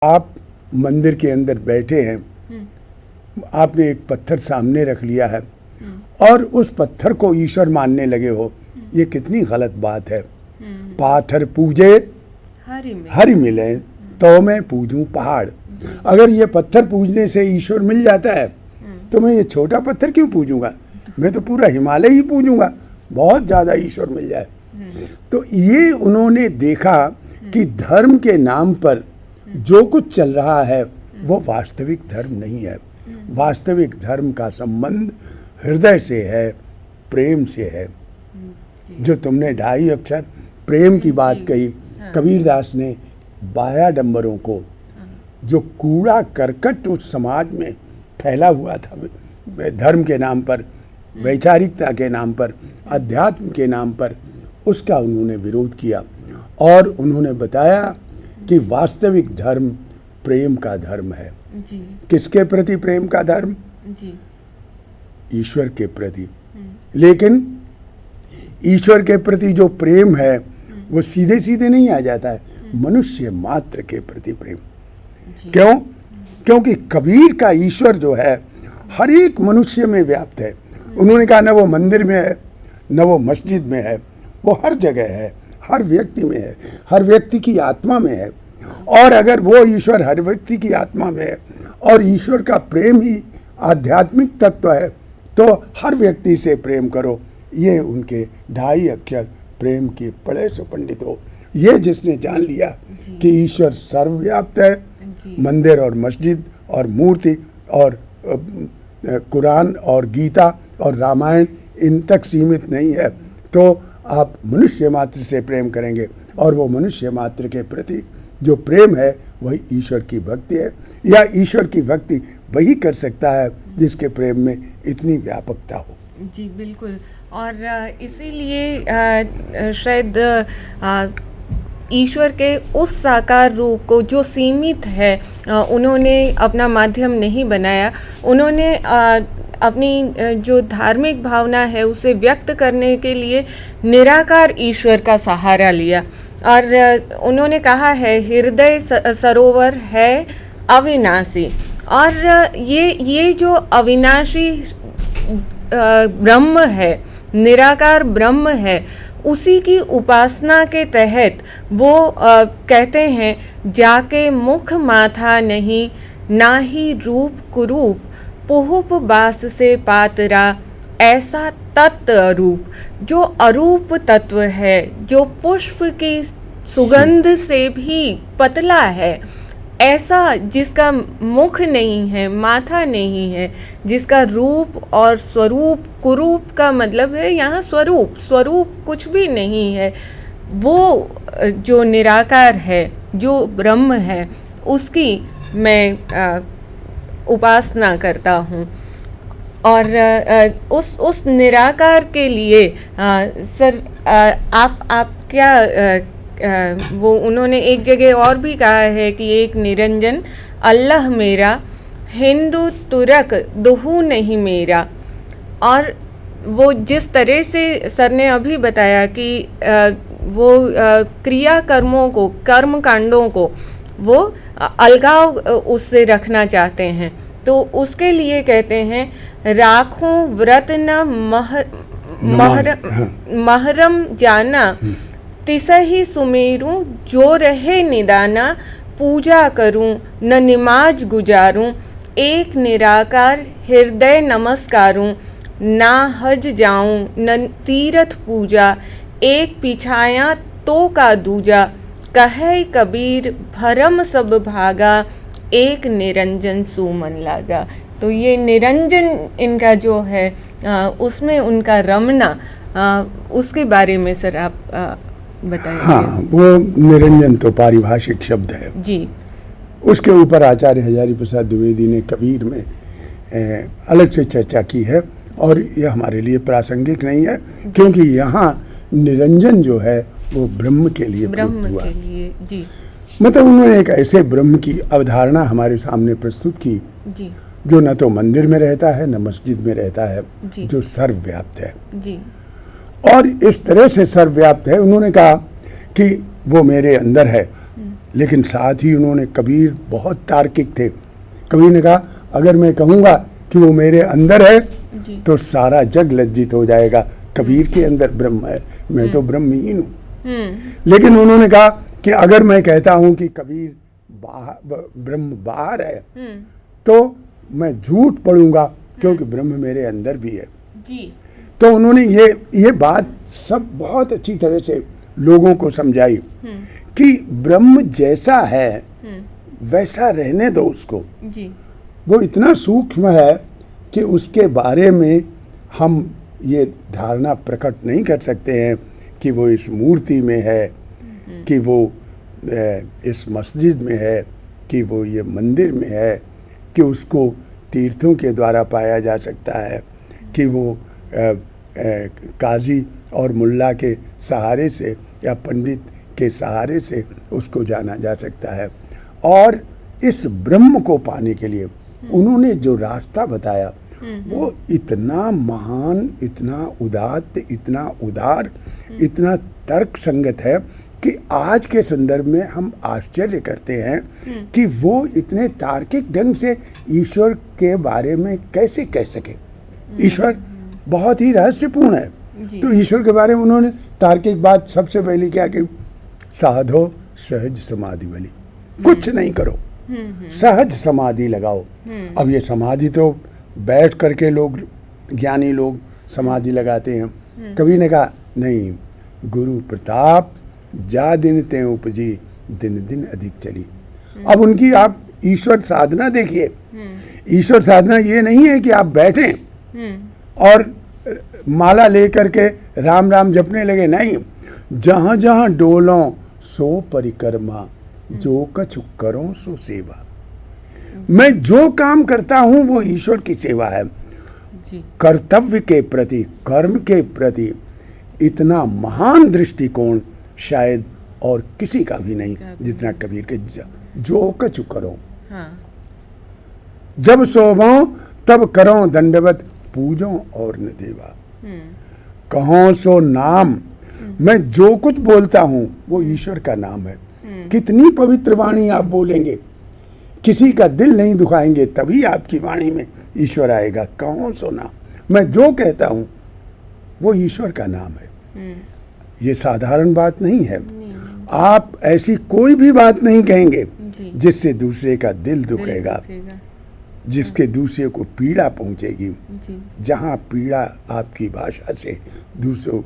आप मंदिर के अंदर बैठे हैं, आपने एक पत्थर सामने रख लिया है और उस पत्थर को ईश्वर मानने लगे हो, ये कितनी गलत बात है। पाथर पूजे हरि मिले तो मैं पूजूं पहाड़। अगर ये पत्थर पूजने से ईश्वर मिल जाता है तो मैं ये छोटा पत्थर क्यों पूजूंगा, मैं तो पूरा हिमालय ही पूजूंगा, बहुत ज़्यादा ईश्वर मिल जाए। तो ये उन्होंने देखा कि धर्म के नाम पर जो कुछ चल रहा है वो वास्तविक धर्म नहीं है। वास्तविक धर्म का संबंध हृदय से है, प्रेम से है। जो तुमने 2.5 अक्षर प्रेम की बात कही, कबीरदास ने बाह्याडंबरों को, जो कूड़ा करकट उस समाज में फैला हुआ था धर्म के नाम पर, वैचारिकता के नाम पर, अध्यात्म के नाम पर, उसका उन्होंने विरोध किया और उन्होंने बताया कि वास्तविक धर्म प्रेम का धर्म है। जी। किसके प्रति प्रेम का धर्म? जी। ईश्वर के प्रति। लेकिन ईश्वर के प्रति जो प्रेम है वो सीधे सीधे नहीं आ जाता है, मनुष्य मात्र के प्रति प्रेम। क्यों? क्योंकि कबीर का ईश्वर जो है हर एक मनुष्य में व्याप्त है। उन्होंने कहा न वो मंदिर में है, न वो मस्जिद में है, वो हर जगह है, हर व्यक्ति में है, हर व्यक्ति की आत्मा में है। और अगर वो ईश्वर हर व्यक्ति की आत्मा में है और ईश्वर का प्रेम ही आध्यात्मिक तत्व है तो हर व्यक्ति से प्रेम करो। ये उनके 2.5 अक्षर प्रेम के बड़े से पंडित हो। ये जिसने जान लिया कि ईश्वर सर्वव्याप्त है, मंदिर और मस्जिद और मूर्ति और कुरान और गीता और रामायण इन तक सीमित नहीं है, तो आप मनुष्य मात्र से प्रेम करेंगे और वो मनुष्य मात्र के प्रति जो प्रेम है वही ईश्वर की भक्ति है। या ईश्वर की भक्ति वही कर सकता है जिसके प्रेम में इतनी व्यापकता हो। जी बिल्कुल। और इसीलिए शायद ईश्वर के उस साकार रूप को जो सीमित है उन्होंने अपना माध्यम नहीं बनाया। उन्होंने अपनी जो धार्मिक भावना है उसे व्यक्त करने के लिए निराकार ईश्वर का सहारा लिया और उन्होंने कहा है हृदय सरोवर है अविनाशी। और ये जो अविनाशी ब्रह्म है, निराकार ब्रह्म है, उसी की उपासना के तहत वो कहते हैं जाके मुख माथा नहीं, ना ही रूप कुरूप, पुहुप बास से पातरा, ऐसा तत्व अरूप। जो अरूप तत्व है, जो पुष्प की सुगंध से भी पतला है, ऐसा जिसका मुख नहीं है, माथा नहीं है, जिसका रूप और स्वरूप, कुरूप का मतलब है यहाँ स्वरूप, स्वरूप कुछ भी नहीं है, वो जो निराकार है, जो ब्रह्म है, उसकी मैं उपासना करता हूँ। और उस निराकार के लिए सर आप क्या वो उन्होंने एक जगह और भी कहा है कि एक निरंजन अल्लाह मेरा, हिंदू तुरक दुहू नहीं मेरा। और वो जिस तरह से सर ने अभी बताया कि वो क्रिया कर्मों को, कर्म कांडों को वो अलगाव उससे रखना चाहते हैं, तो उसके लिए कहते हैं राखों व्रत न महरम जाना, तिसही सुमेरूं जो रहे निदाना, पूजा करूं न निमाज गुजारूं, एक निराकार हृदय नमस्कारूं, ना हज जाऊं न तीरथ पूजा, एक पिछाया तो का दूजा, कहे कबीर भरम सब भागा, एक निरंजन सुमन लागा। तो ये निरंजन इनका जो है उसमें उनका रमना, उसके बारे में सर आप बताइए। हाँ, वो निरंजन तो पारिभाषिक शब्द है जी। उसके ऊपर आचार्य हजारी प्रसाद द्विवेदी ने कबीर में अलग से चर्चा की है और यह हमारे लिए प्रासंगिक नहीं है क्योंकि यहाँ निरंजन जो है वो ब्रह्म के लिए प्रयुक्त हुआ। के लिए जी। मतलब उन्होंने एक ऐसे ब्रह्म की अवधारणा हमारे सामने प्रस्तुत की जी। जो न तो मंदिर में रहता है न मस्जिद में रहता है, जी। जो सर्वव्याप्त है। जी। और इस तरह से सर्वव्याप्त है, उन्होंने कहा कि वो मेरे अंदर है। लेकिन साथ ही उन्होंने, कबीर बहुत तार्किक थे। कबीर ने कहा अगर मैं कहूँगा कि वो मेरे अंदर है तो सारा जग लज्जित हो जाएगा। कबीर के अंदर ब्रह्म है, मैं तो ब्रह्महीन हूँ। लेकिन उन्होंने कहा कि अगर मैं कहता हूँ कि कबीर ब्रह्म बाहर है तो मैं झूठ पढ़ूंगा, क्योंकि ब्रह्म मेरे अंदर भी है जी। तो उन्होंने ये बात सब बहुत अच्छी तरह से लोगों को समझाई कि ब्रह्म जैसा है वैसा रहने दो उसको जी। वो इतना सूक्ष्म है कि उसके बारे में हम ये धारणा प्रकट नहीं कर सकते हैं कि वो इस मूर्ति में है, कि वो इस मस्जिद में है, कि वो ये मंदिर में है, कि उसको तीर्थों के द्वारा पाया जा सकता है, कि वो काजी और मुल्ला के सहारे से या पंडित के सहारे से उसको जाना जा सकता है। और इस ब्रह्म को पाने के लिए उन्होंने जो रास्ता बताया वो इतना महान, इतना उदात्त, इतना उदार, इतना तर्क संगत है कि आज के संदर्भ में हम आश्चर्य करते हैं कि वो इतने तार्किक ढंग से ईश्वर के बारे में कैसे कह सके। ईश्वर बहुत ही रहस्यपूर्ण है। तो ईश्वर के बारे में उन्होंने तार्किक बात सबसे पहले क्या की, साधो सहज समाधि वाली, कुछ नहीं करो, सहज समाधि लगाओ। अब ये समाधि तो बैठ करके लोग, ज्ञानी लोग समाधि लगाते हैं। कबीर ने कहा नहीं, गुरु प्रताप जा दिन ते उपजी, दिन दिन अधिक चली। अब उनकी आप ईश्वर साधना देखिए। ईश्वर साधना ये नहीं है कि आप बैठें और माला लेकर के राम राम जपने लगे, नहीं, जहाँ जहाँ डोलों सो परिक्रमा, जो कछु करो सो सेवा। मैं जो काम करता हूँ वो ईश्वर की सेवा है जी। कर्तव्य के प्रति, कर्म के प्रति इतना महान दृष्टिकोण शायद और किसी का भी नहीं जितना कबीर के। जो कछु करो, हाँ। जब शोभो तब करो दंडवत, पूजो और न देवा। कहो सो नाम, मैं जो कुछ बोलता हूँ वो ईश्वर का नाम है। कितनी पवित्र वाणी आप बोलेंगे, किसी का दिल नहीं दुखाएंगे, तभी आपकी वाणी में ईश्वर आएगा। कहो सो नाम, मैं जो कहता हूँ वो ईश्वर का नाम है। ये साधारण बात नहीं है। आप ऐसी कोई भी बात नहीं कहेंगे जिससे दूसरे का दिल दुखेगा, जिसके दूसरे को पीड़ा पहुंचेगी। जहाँ पीड़ा आपकी भाषा से दूसरों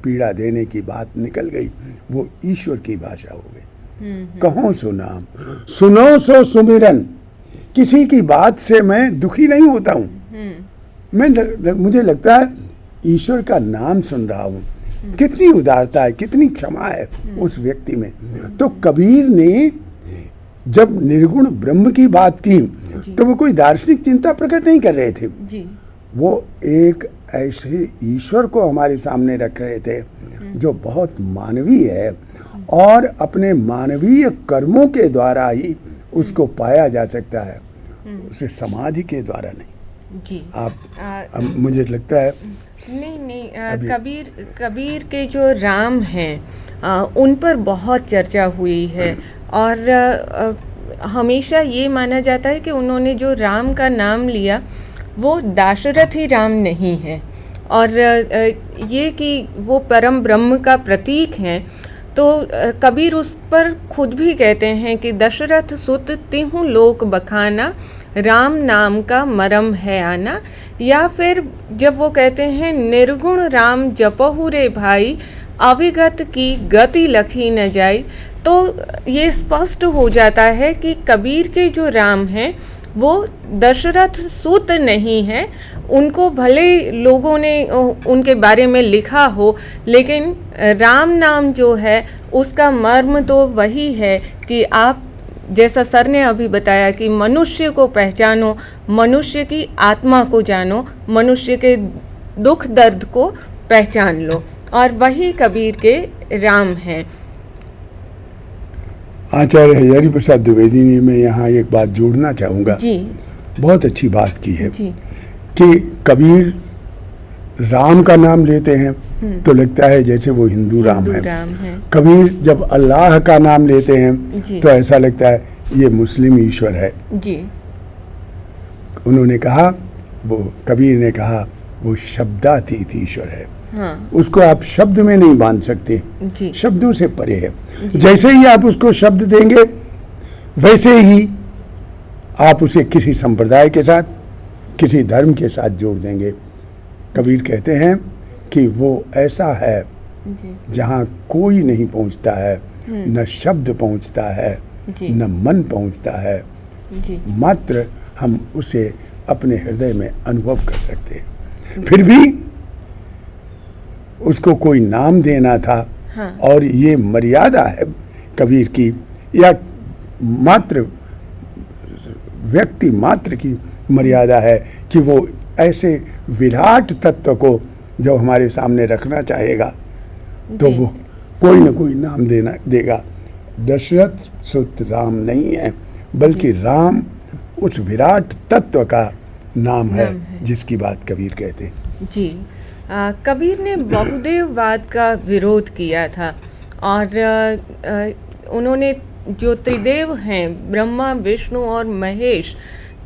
पीड़ा देने की बात निकल गई, वो ईश्वर की भाषा हो गई। कहो सो नाम, सुनो सो सुमिरन। किसी की बात से मैं दुखी नहीं होता हूँ। मुझे लगता है ईश्वर का नाम सुन रहा हूँ। कितनी उदारता है, कितनी क्षमा है उस व्यक्ति में। तो कबीर ने जब निर्गुण ब्रह्म की बात की तो वो कोई दार्शनिक चिंता प्रकट नहीं कर रहे थे जी। वो एक ऐसे ईश्वर को हमारे सामने रख रहे थे जो बहुत मानवीय है और अपने मानवीय कर्मों के द्वारा ही उसको पाया जा सकता है, उसे समाधि के द्वारा नहीं जी। आप मुझे लगता है नहीं, कबीर के जो राम हैं उन पर बहुत चर्चा हुई है और हमेशा ये माना जाता है कि उन्होंने जो राम का नाम लिया वो दाशरथ ही राम नहीं है और ये कि वो परम ब्रह्म का प्रतीक हैं। तो कबीर उस पर खुद भी कहते हैं कि दशरथ सुत तिहु लोक बखाना, राम नाम का मरम है आना। या फिर जब वो कहते हैं निर्गुण राम जपहु रे भाई, अविगत की गति लखी न जाई, तो ये स्पष्ट हो जाता है कि कबीर के जो राम हैं वो दशरथ सुत नहीं है। उनको भले लोगों ने उनके बारे में लिखा हो, लेकिन राम नाम जो है उसका मर्म तो वही है कि आप जैसा सर ने अभी बताया कि मनुष्य को पहचानो, मनुष्य की आत्मा को जानो, मनुष्य के दुख दर्द को पहचान लो, और वही कबीर के राम हैं। आचार्य हजारी प्रसाद द्विवेदी ने मैं यहाँ एक बात जोड़ना चाहूँगा जी। बहुत अच्छी बात की है जी। कि कबीर राम का नाम लेते हैं तो लगता है जैसे वो हिंदू राम है। कबीर जब अल्लाह का नाम लेते हैं तो ऐसा लगता है ये मुस्लिम ईश्वर है जी। उन्होंने कहा, वो कबीर ने कहा, वो शब्दातीत ईश्वर है। हाँ। उसको आप शब्द में नहीं बांध सकते जी। शब्दों से परे है। जैसे ही आप उसको शब्द देंगे वैसे ही आप उसे किसी संप्रदाय के साथ, किसी धर्म के साथ जोड़ देंगे। कबीर कहते हैं कि वो ऐसा है जहाँ कोई नहीं पहुँचता है, न शब्द पहुँचता है, न मन पहुँचता है, मात्र हम उसे अपने हृदय में अनुभव कर सकते हैं। फिर भी उसको कोई नाम देना था। हाँ। और ये मर्यादा है कबीर की, या मात्र व्यक्ति मात्र की मर्यादा है कि वो ऐसे विराट तत्व को जब हमारे सामने रखना चाहेगा तो वो कोई न कोई नाम देगा। दशरथ सुत राम नहीं है, बल्कि राम उस विराट तत्व का नाम है जिसकी बात कबीर कहते हैं। जी। कबीर ने बहुदेववाद का विरोध किया था और उन्होंने जो त्रिदेव हैं, ब्रह्मा, विष्णु और महेश,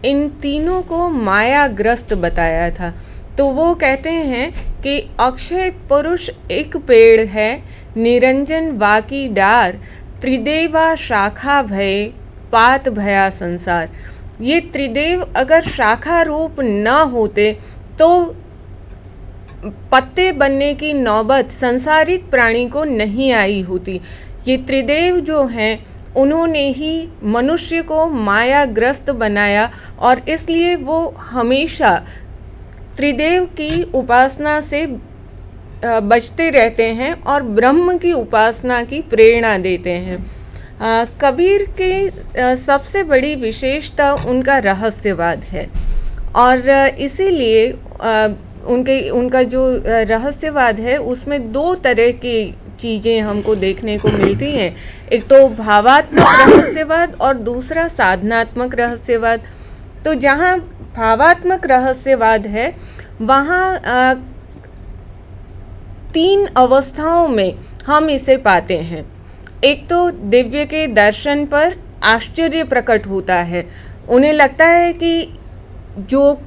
इन तीनों को मायाग्रस्त बताया था। तो वो कहते हैं कि अक्षय पुरुष एक पेड़ है, निरंजन वाकी डार, त्रिदेवा शाखा भय, पात भया संसार। ये त्रिदेव अगर शाखा रूप न होते तो पत्ते बनने की नौबत संसारिक प्राणी को नहीं आई होती। ये त्रिदेव जो हैं उन्होंने ही मनुष्य को मायाग्रस्त बनाया और इसलिए वो हमेशा त्रिदेव की उपासना से बचते रहते हैं और ब्रह्म की उपासना की प्रेरणा देते हैं। कबीर की सबसे बड़ी विशेषता उनका रहस्यवाद है और इसीलिए उनका जो रहस्यवाद है उसमें दो तरह की चीज़ें हमको देखने को मिलती हैं। एक तो भावात्मक रहस्यवाद और दूसरा साधनात्मक रहस्यवाद। तो जहाँ भावात्मक रहस्यवाद है वहाँ 3 अवस्थाओं में हम इसे पाते हैं। एक तो दिव्य के दर्शन पर आश्चर्य प्रकट होता है, उन्हें लगता है कि जो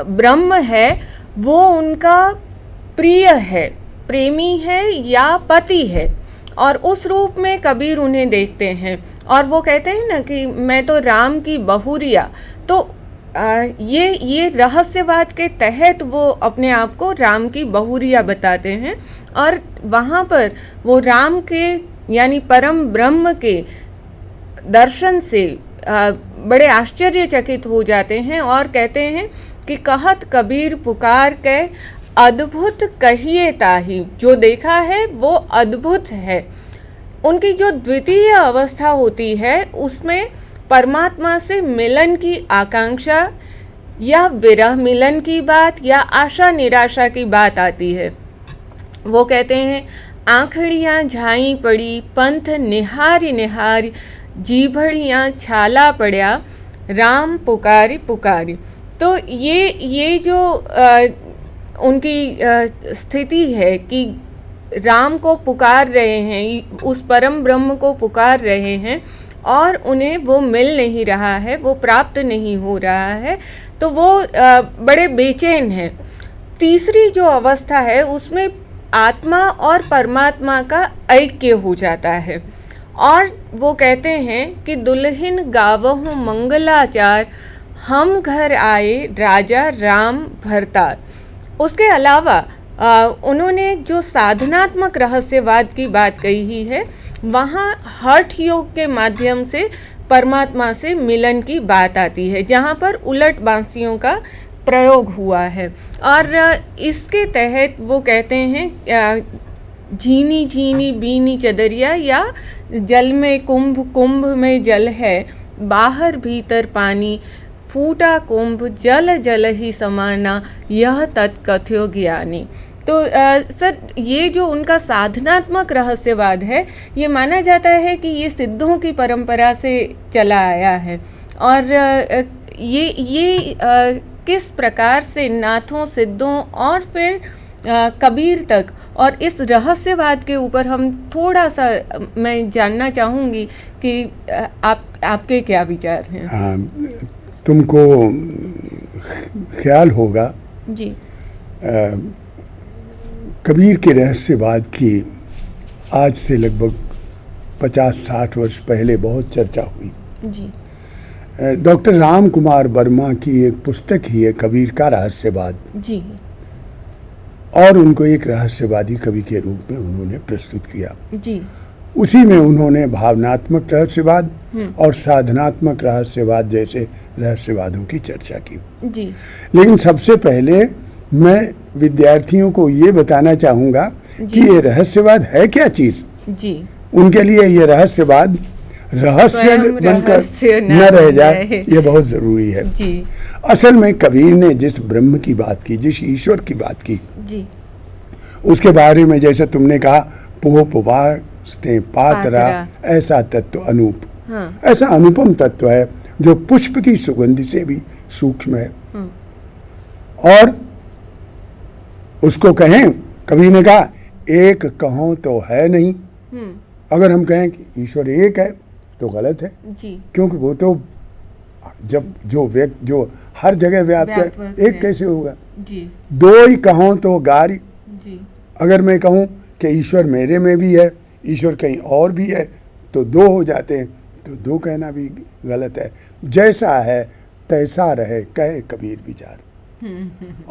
ब्रह्म है वो उनका प्रिय है, प्रेमी है या पति है, और उस रूप में कबीर उन्हें देखते हैं और वो कहते हैं ना कि मैं तो राम की बहुरिया। तो ये रहस्यवाद के तहत वो अपने आप को राम की बहुरिया बताते हैं और वहाँ पर वो राम के यानी परम ब्रह्म के दर्शन से बड़े आश्चर्यचकित हो जाते हैं और कहते हैं कि कहत कबीर पुकार के अद्भुत कहिए ताही, जो देखा है वो अद्भुत है। उनकी जो द्वितीय अवस्था होती है उसमें परमात्मा से मिलन की आकांक्षा या विरह मिलन की बात या आशा निराशा की बात आती है। वो कहते हैं आँखड़ियाँ झाई पड़ी, पंथ निहारी निहारी, जीभड़ियाँ छाला पड़ा, राम पुकारी पुकारी। तो ये जो उनकी स्थिति है कि राम को पुकार रहे हैं, उस परम ब्रह्म को पुकार रहे हैं और उन्हें वो मिल नहीं रहा है, वो प्राप्त नहीं हो रहा है, तो वो बड़े बेचैन हैं। तीसरी जो अवस्था है उसमें आत्मा और परमात्मा का ऐक्य हो जाता है और वो कहते हैं कि दुल्हन गावहु मंगलाचार, हम घर आए राजा राम भरतार। उसके अलावा उन्होंने जो साधनात्मक रहस्यवाद की बात कही है वहाँ हठ योग के माध्यम से परमात्मा से मिलन की बात आती है, जहाँ पर उलट बांसियों का प्रयोग हुआ है। और इसके तहत वो कहते हैं झीनी झीनी बीनी चदरिया या जल में कुंभ, कुंभ में जल है, बाहर भीतर पानी, फूटा कुंभ जल जल ही समाना, यह तत्कथ्यो ज्ञानी। तो सर ये जो उनका साधनात्मक रहस्यवाद है ये माना जाता है कि ये सिद्धों की परंपरा से चला आया है और ये किस प्रकार से नाथों, सिद्धों और फिर कबीर तक, और इस रहस्यवाद के ऊपर हम थोड़ा सा मैं जानना चाहूँगी कि आपके क्या विचार हैं। हाँ, तुमको ख्याल होगा जी। कबीर के रहस्यवाद की आज से लगभग 50-60 वर्ष पहले बहुत चर्चा हुई। जी। डॉक्टर राम कुमार वर्मा की एक पुस्तक ही है कबीर का रहस्यवाद। जी। और उनको एक रहस्यवादी कवि के रूप में उन्होंने प्रस्तुत किया। जी। उसी में उन्होंने भावनात्मक रहस्यवाद और साधनात्मक रहस्यवाद जैसे रहस्यवादों की चर्चा की। जी। लेकिन सबसे पहले मैं विद्यार्थियों को ये बताना चाहूँगा कि ये रहस्यवाद है क्या चीज़। जी। उनके लिए ये रहस्यवाद रहस्य बनकर न रह जाए, ये बहुत ज़रूरी है। जी। असल में कबीर ने जिस ब्रह्म की बात की, जिस ईश्वर की बात की, जी। उसके बारे में जैसे तुमने कहा पोपवास्ते पातरा, ऐसा तत्व अनूप। हाँ। ऐसा अनुपम तत्व है जो पुष्प की सुगंध से भी सूक्ष्म है। और उसको कहें, कबीर ने कहा एक कहो तो है नहीं। अगर हम कहें कि ईश्वर एक है तो गलत है। जी। क्योंकि वो तो जब जो हर जगह व्याप्त है, एक कैसे होगा। जी। दो ही कहो तो गारी। जी। अगर मैं कहूँ कि ईश्वर मेरे में भी है, ईश्वर कहीं और भी है, तो दो हो जाते हैं, तो दो कहना भी गलत है। जैसा है तैसा रहे कहे कबीर विचार।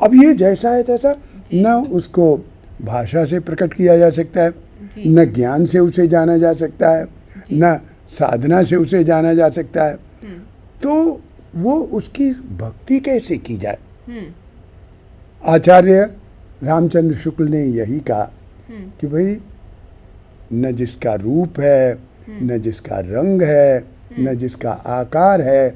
अब ये जैसा है तैसा न उसको भाषा से प्रकट किया जा सकता है, न ज्ञान से उसे जाना जा सकता है, न साधना से उसे जाना जा सकता है। तो वो उसकी भक्ति कैसे की जाए। आचार्य रामचंद्र शुक्ल ने यही कहा कि भाई न जिसका रूप है, न जिसका रंग है, न जिसका आकार है,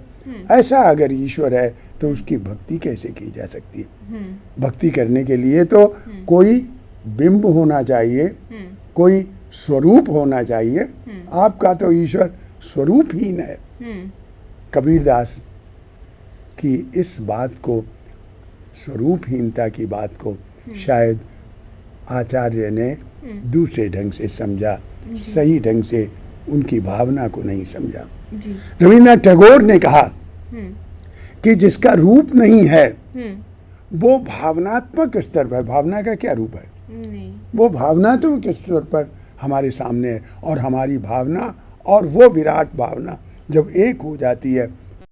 ऐसा अगर ईश्वर है तो उसकी भक्ति कैसे की जा सकती है। भक्ति करने के लिए तो कोई बिंब होना चाहिए, कोई स्वरूप होना चाहिए। आपका तो ईश्वर स्वरूपहीन है। कबीरदास की इस बात को, स्वरूपहीनता की बात को शायद आचार्य ने दूसरे ढंग से समझा, सही ढंग से उनकी भावना को नहीं समझा। रविन्द्रनाथ टैगोर ने कहा कि जिसका रूप नहीं है वो भावनात्मक स्तर पर, भावना का क्या रूप है, वो भावनात्मक स्तर पर हमारे सामने है। और हमारी भावना और वो विराट भावना जब एक हो जाती है